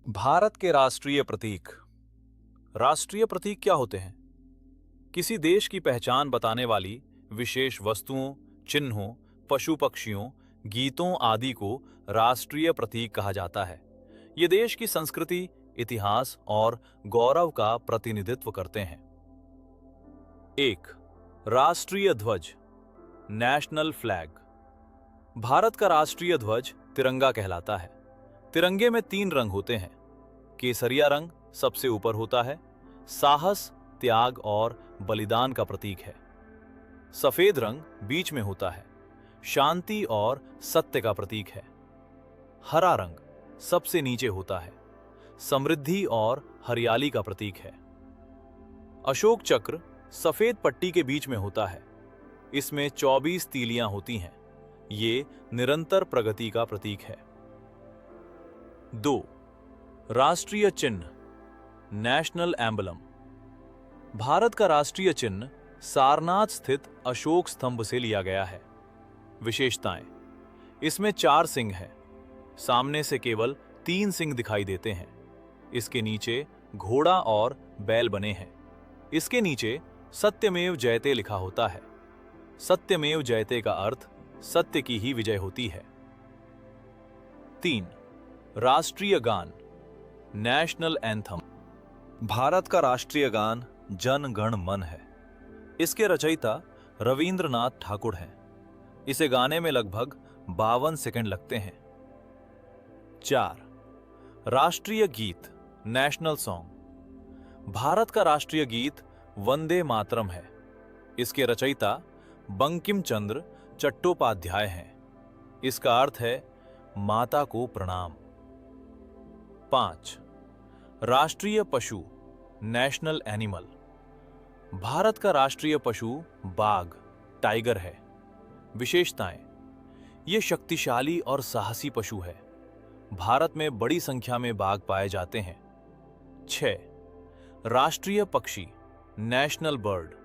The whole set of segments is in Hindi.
भारत के राष्ट्रीय प्रतीक। राष्ट्रीय प्रतीक क्या होते हैं? किसी देश की पहचान बताने वाली विशेष वस्तुओं, चिन्हों, पशु पक्षियों, गीतों आदि को राष्ट्रीय प्रतीक कहा जाता है। ये देश की संस्कृति, इतिहास और गौरव का प्रतिनिधित्व करते हैं। 1. राष्ट्रीय ध्वज, नेशनल फ्लैग। भारत का राष्ट्रीय ध्वज तिरंगा कहलाता है। तिरंगे में 3 रंग होते हैं। केसरिया रंग सबसे ऊपर होता है, साहस, त्याग और बलिदान का प्रतीक है। सफेद रंग बीच में होता है, शांति और सत्य का प्रतीक है। हरा रंग सबसे नीचे होता है, समृद्धि और हरियाली का प्रतीक है। अशोक चक्र सफेद पट्टी के बीच में होता है। इसमें 24 तीलियां होती हैं। ये निरंतर प्रगति का प्रतीक है। 2. राष्ट्रीय चिन्ह, नेशनल एम्बलम। भारत का राष्ट्रीय चिन्ह सारनाथ स्थित अशोक स्तंभ से लिया गया है। विशेषताएं: इसमें 4 सिंह हैं। सामने से केवल 3 सिंह दिखाई देते हैं। इसके नीचे घोड़ा और बैल बने हैं। इसके नीचे सत्यमेव जयते लिखा होता है। सत्यमेव जयते का अर्थ सत्य की ही विजय होती है। 3. राष्ट्रीय गान, नेशनल एंथम। भारत का राष्ट्रीय गान जन गण मन है। इसके रचयिता रविंद्रनाथ ठाकुर हैं। इसे गाने में लगभग 52 सेकंड लगते हैं। 4. राष्ट्रीय गीत, नेशनल सॉन्ग। भारत का राष्ट्रीय गीत वंदे मातरम है। इसके रचयिता बंकिम चंद्र चट्टोपाध्याय हैं। इसका अर्थ है माता को प्रणाम। 5. राष्ट्रीय पशु, नेशनल एनिमल। भारत का राष्ट्रीय पशु बाघ, टाइगर है। विशेषताएं: ये शक्तिशाली और साहसी पशु है। भारत में बड़ी संख्या में बाघ पाए जाते हैं। 6. राष्ट्रीय पक्षी, नेशनल बर्ड।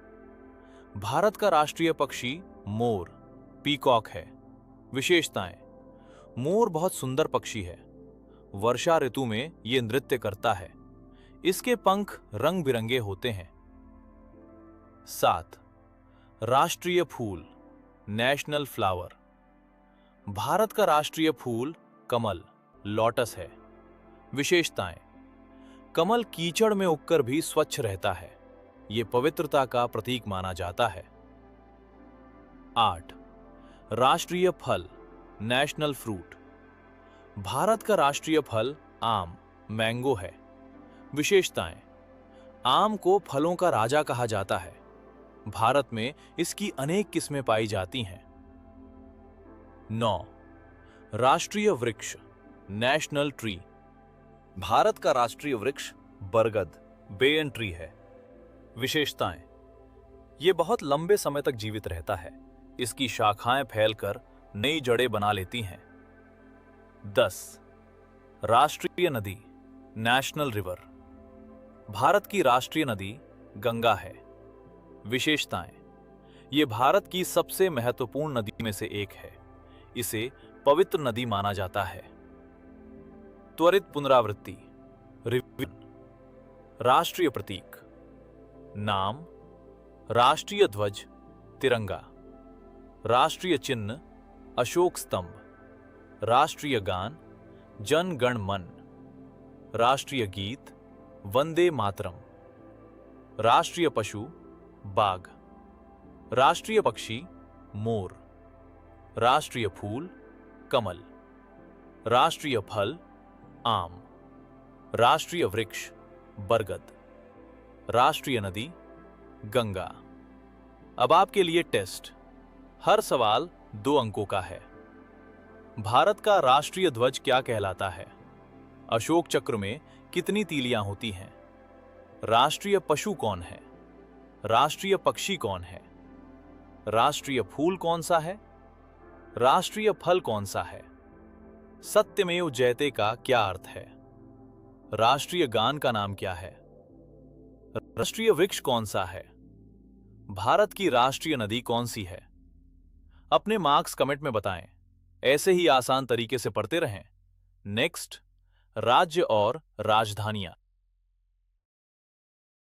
भारत का राष्ट्रीय पक्षी मोर, पीकॉक है। विशेषताएं: मोर बहुत सुंदर पक्षी है। वर्षा ऋतु में ये नृत्य करता है। इसके पंख रंग बिरंगे होते हैं। 7. राष्ट्रीय फूल, नेशनल फ्लावर। भारत का राष्ट्रीय फूल कमल, लोटस है। विशेषताएं: कमल कीचड़ में उगकर भी स्वच्छ रहता है। ये पवित्रता का प्रतीक माना जाता है। 8. राष्ट्रीय फल, नेशनल फ्रूट। भारत का राष्ट्रीय फल आम, मैंगो है। विशेषताएं: आम को फलों का राजा कहा जाता है। भारत में इसकी अनेक किस्में पाई जाती हैं। 9. राष्ट्रीय वृक्ष, नेशनल ट्री। भारत का राष्ट्रीय वृक्ष बरगद, बेन ट्री है। विशेषताएं: ये बहुत लंबे समय तक जीवित रहता है। इसकी शाखाएं फैलकर नई जड़ें बना लेती हैं। 10. राष्ट्रीय नदी, नेशनल रिवर। भारत की राष्ट्रीय नदी गंगा है। विशेषताएं: ये भारत की सबसे महत्वपूर्ण नदी में से एक है। इसे पवित्र नदी माना जाता है। त्वरित पुनरावृत्ति, रिवीजन। राष्ट्रीय प्रतीक: नाम, राष्ट्रीय ध्वज तिरंगा, राष्ट्रीय चिन्ह अशोक स्तंभ, राष्ट्रीय गान जन गण मन, राष्ट्रीय गीत वंदे मातरम, राष्ट्रीय पशु बाघ, राष्ट्रीय पक्षी मोर, राष्ट्रीय फूल कमल, राष्ट्रीय फल आम, राष्ट्रीय वृक्ष बरगद, राष्ट्रीय नदी गंगा। अब आपके लिए टेस्ट। हर सवाल 2 अंकों का है। भारत का राष्ट्रीय ध्वज क्या कहलाता है? अशोक चक्र में कितनी तीलियां होती हैं? राष्ट्रीय पशु कौन है? राष्ट्रीय पक्षी कौन है? राष्ट्रीय फूल कौन सा है? राष्ट्रीय फल कौन सा है? सत्यमेव जयते का क्या अर्थ है? राष्ट्रीय गान का नाम क्या है? राष्ट्रीय वृक्ष कौन सा है? भारत की राष्ट्रीय नदी कौन सी है? अपने मार्क्स कमेंट में बताएं। ऐसे ही आसान तरीके से पढ़ते रहें। नेक्स्ट राज्य और राजधानियां।